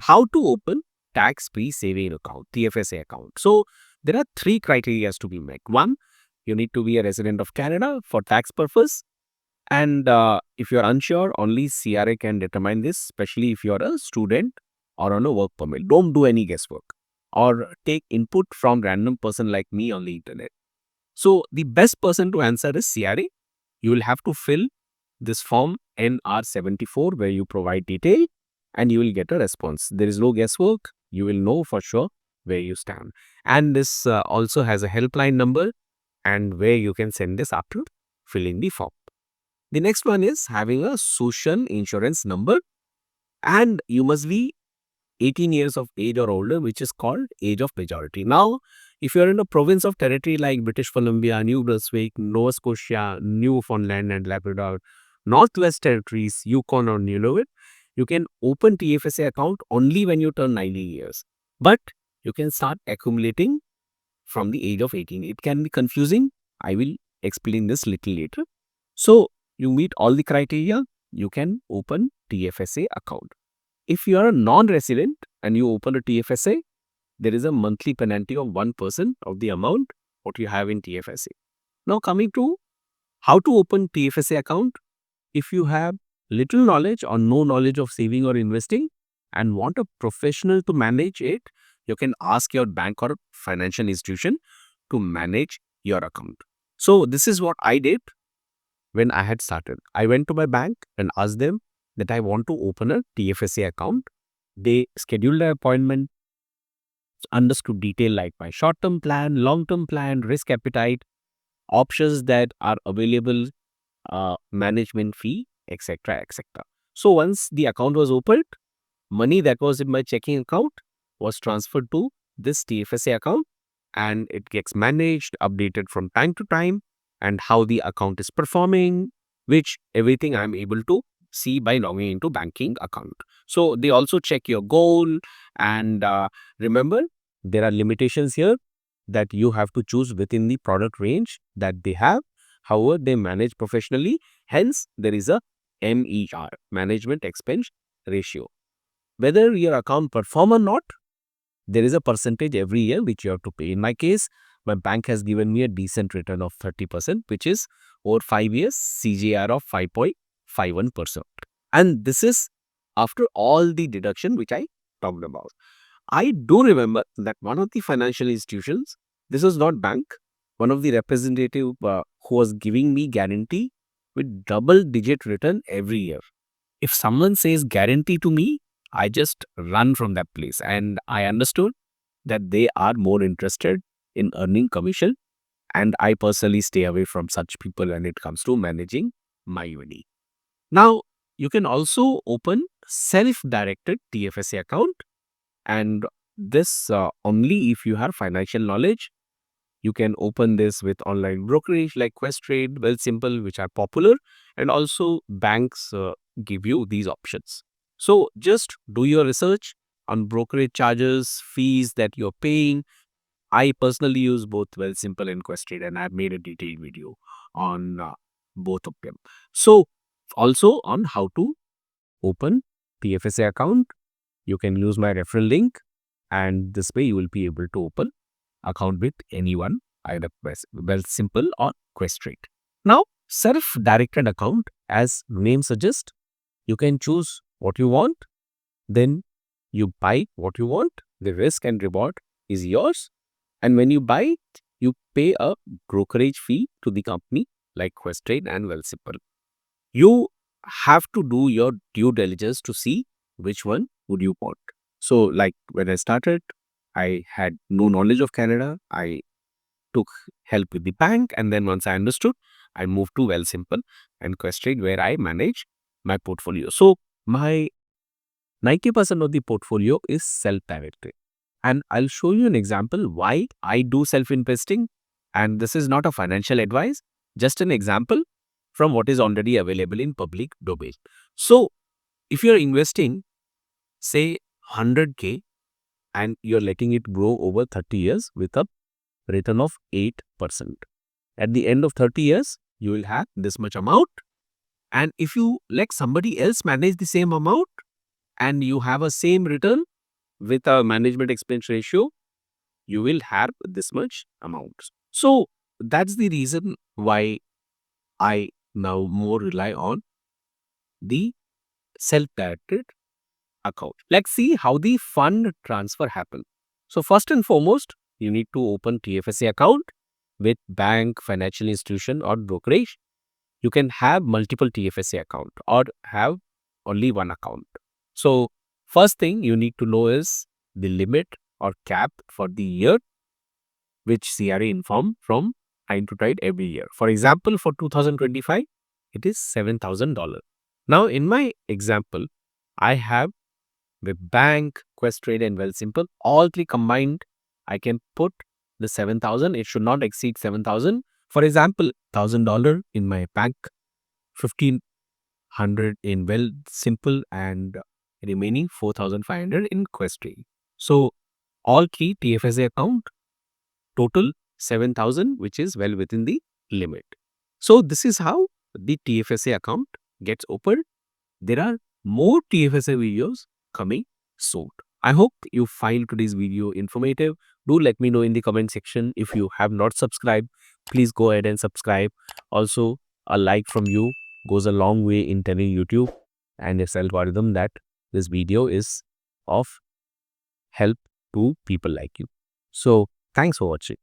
How to open tax-free saving account, TFSA account. So there are three criteria to be met. One, you need to be a resident of Canada for tax purpose. And if you're unsure, only CRA can determine this, especially if you're a student or on a work permit. Don't do any guesswork or take input from random person like me on the internet. So the best person to answer is CRA. You will have to fill this form NR74 where you provide detail and you will get a response. There is no guesswork. You will know for sure where you stand. And this also has a helpline number and where you can send this after filling the form. The next one is having a social insurance number, and you must be 18 years of age or older, which is called age of majority. Now, if you're in a province of territory like British Columbia, New Brunswick, Nova Scotia, Newfoundland and Labrador, Northwest Territories, Yukon or Nunavut, you can open TFSA account only when you turn 90 years. But you can start accumulating from the age of 18. It can be confusing. I will explain this little later. So, you meet all the criteria, you can open TFSA account. If you are a non-resident and you open a TFSA, there is a monthly penalty of 1% of the amount what you have in TFSA. Now coming to how to open TFSA account, if you have little knowledge or no knowledge of saving or investing and want a professional to manage it, you can ask your bank or financial institution to manage your account. So this is what I did when I had started. I went to my bank and asked them that I want to open a TFSA account. They scheduled an appointment, understood detail like my short-term plan, long-term plan, risk appetite, options that are available, management fee, etc., etc. So once the account was opened, money that was in my checking account was transferred to this TFSA account and it gets managed, updated from time to time, and how the account is performing, which everything I'm able to see by logging into banking account. So they also check your goal and remember there are limitations here that you have to choose within the product range that they have. However, they manage professionally. Hence, there is a MER, management expense ratio. Whether your account perform or not, there is a percentage every year which you have to pay. In my case, my bank has given me a decent return of 30%, which is over 5 years CGR of 5.51%. And this is after all the deduction which I talked about. I do remember that one of the financial institutions, this was not bank, one of the representative who was giving me guarantee with double-digit return every year. If someone says guarantee to me, I just run from that place. And I understood that they are more interested in earning commission. And I personally stay away from such people when it comes to managing my money. Now, you can also open self-directed TFSA account. And this only if you have financial knowledge. You can open this with online brokerage like Questrade, Simple, which are popular. And also banks give you these options. So just do your research on brokerage charges, fees that you're paying. I personally use both Simple and Questrade, and I've made a detailed video on both of them. So also on how to open TFSA account, you can use my referral link, and this way you will be able to open account with anyone, either Simple or Questrade. Now, self-directed account, as name suggests, you can choose what you want, then you buy what you want. The risk and reward is yours. And when you buy it, you pay a brokerage fee to the company like Questrade and Simple. You have to do your due diligence to see which one would you want. So like when I started, I had no knowledge of Canada. I took help with the bank, and then once I understood, I moved to Simple and Questrade where I manage my portfolio. So my 90% of the portfolio is self-directed. And I'll show you an example why I do self-investing. And this is not a financial advice, just an example from what is already available in public domain. So if you're investing, say 100K, and you're letting it grow over 30 years with a return of 8%. At the end of 30 years, you will have this much amount. And if you let somebody else manage the same amount and you have a same return, with a management expense ratio, you will have this much amount. So that's the reason why I now more rely on the self-directed account. Let's see how the fund transfer happen. So first and foremost, you need to open TFSA account with bank, financial institution or brokerage. You can have multiple TFSA account or have only one account. So first thing you need to know is the limit or cap for the year, which CRA inform from time to time every year. For example, for 2025, it is $7,000. Now, in my example, I have with bank, Questrade, and Well Simple, all three combined, I can put the 7,000. It should not exceed 7,000. For example, $1,000 in my bank, 1,500 in Well Simple, and remaining 4,500 in Questrade. So all three TFSA account total 7,000, which is well within the limit. So this is how the TFSA account gets opened. There are more TFSA videos coming soon. I hope you find today's video informative. Do let me know in the comment section. If you have not subscribed, please go ahead and subscribe. Also, a like from you goes a long way in telling YouTube and its algorithm that this video is of help to people like you. So thanks for watching.